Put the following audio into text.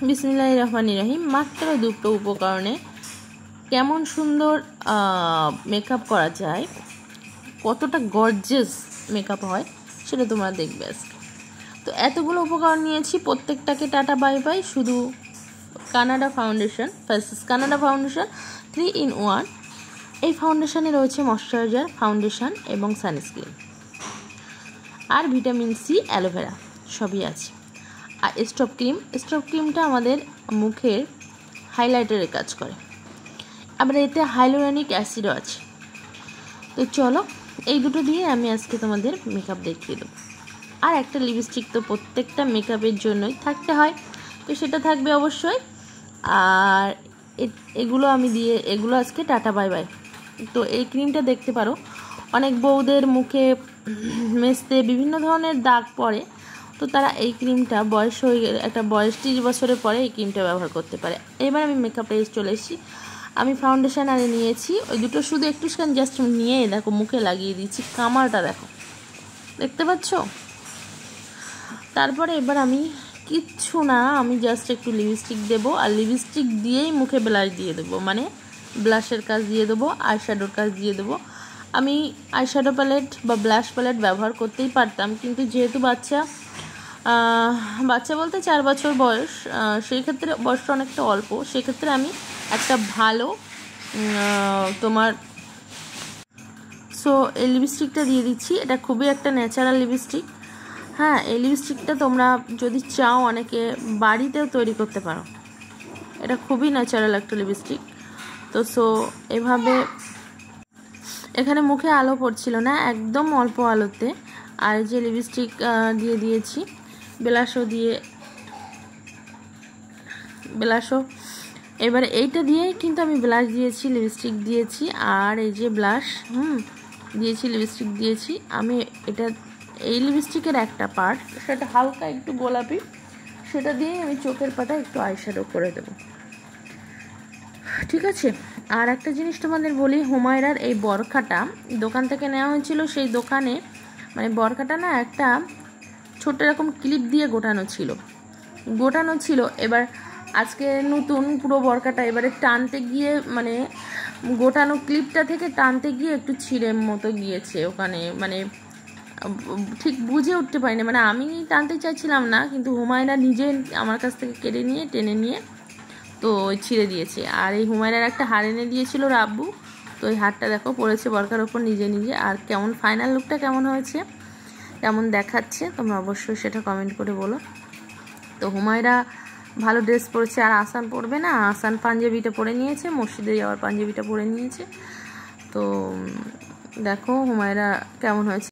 বিসমিল্লাহির রহমানির রহিম। মাত্র দুটো উপকরণে কেমন সুন্দর মেকআপ করা যায়, কতটা গর্জিয়াস মেকআপ হয় সেটা তোমরা দেখবে আজকে। তো এতগুলো উপকরণ নিয়েছি, প্রত্যেকটাকে টাটা বাই বাই। শুধু Canada foundation, faces Canada foundation 3-in-1। এই ফাউন্ডেশনে রয়েছে ময়শ্চারাইজার, ফাউন্ডেশন এবং সানস্ক্রিন, আর ভিটামিন সি, অ্যালোভেরা সবই আছে। আর স্টপ ক্রিমটা আমাদের মুখের হাইলাইটারের কাজ করে, আবার এতে হাইলোরানিক অ্যাসিডও আছে। তো চলো, এই দুটো দিয়ে আমি আজকে তোমাদের মেকআপ দেখিয়ে দেবো। আর একটা লিপস্টিক তো প্রত্যেকটা মেকআপের জন্যই থাকতে হয়, তো সেটা থাকবে অবশ্যই। আর এগুলো আজকে টাটা বাই বাই। তো এই ক্রিমটা দেখতে পারো, অনেক বউদের মুখে মেসতে বিভিন্ন ধরনের দাগ পড়ে, তো তারা এই ক্রিমটা বয়স 30 বছরের পরে এই ক্রিমটা ব্যবহার করতে পারে। এবার আমি মেকআপে চলে এসেছি। আমি ফাউন্ডেশন আরে নিয়েছি, ওই দুটো শুধু একটুখানি জাস্ট নিয়ে দেখো মুখে লাগিয়ে দিচ্ছি। কামালটা দেখো, দেখতে পাচ্ছ? তারপরে এবার আমি কিচ্ছু না, আমি জাস্ট একটু লিপস্টিক দেবো, আর লিপস্টিক দিয়েই মুখে ব্লাশ দিয়ে দেবো, মানে ব্লাশের কাজ দিয়ে দেবো, আইশ্যাডোর কাজ দিয়ে দেবো। আমি আইশ্যাডো প্যালেট বা ব্লাশ প্যালেট ব্যবহার করতেই পারতাম, কিন্তু যেহেতু বাচ্চা বলতে 4 বছর বয়স, সেই ক্ষেত্রে বয়সটা অনেকটা অল্প, সেক্ষেত্রে আমি একটা ভালো এই লিপস্টিকটা দিয়ে দিচ্ছি। এটা খুবই একটা ন্যাচারাল লিপস্টিক। হ্যাঁ, এই লিপস্টিকটা তোমরা যদি চাও অনেকে বাড়িতেও তৈরি করতে পারো। এটা খুবই ন্যাচারাল একটা লিপস্টিক। তো এভাবে এখানে মুখে আলো পড়ছিল না, একদম অল্প আলোতে। আর যে লিপস্টিক দিয়ে দিয়েছি, ব্লাশও এবারে এইটা দিয়েই কিন্তু আমি ব্লাশ দিয়েছি, লিপস্টিক দিয়েছি, আর এই যে ব্লাশ দিয়েছি, লিপস্টিক দিয়েছি। আমি এই লিপস্টিকের একটা পার্ট, সেটা হালকা একটু গোলাপি, সেটা দিয়ে আমি চোখের পাটা একটু আইশ্যাডো করে দেব, ঠিক আছে? আর একটা জিনিস তোমাদের বলি, হুমায়রার এই বরখাটা দোকান থেকে নেওয়া হয়েছিল। সেই দোকানে মানে বরখাটা না একটা ছোট্ট এরকম ক্লিপ দিয়ে গোটানো ছিল। এবার আজকে নতুন পুরো বরখাটা এবারে টানতে গিয়ে, মানে গোটানো ক্লিপটা থেকে টানতে গিয়ে একটু ছিঁড়ে মতো গিয়েছে ওখানে, মানে ঠিক বুঝে উঠতে পারিনি। মানে আমি টানতে চাইছিলাম না, কিন্তু হুমায়রা নিজে আমার কাছ থেকে টেনে নিয়ে তো ছিঁড়ে দিয়েছে। আর এই হুমায়রার একটা হার এনে দিয়েছিল রাব্বু, তো এই হারটা দেখো পড়েছে বরখার ওপর নিজে। আর কেমন ফাইনাল লুকটা কেমন হয়েছে, কেমন দেখাচ্ছে, তোমরা অবশ্যই সেটা কমেন্ট করে বলো। তো হুমায়রা ভালো ড্রেস পরেছে, আর আসান পরবে না। আসান পাঞ্জাবিটা পরে নিয়েছে, মসজিদে যাওয়ার পাঞ্জাবিটা পরে নিয়েছে। তো দেখো হুমায়রা কেমন হয়েছে।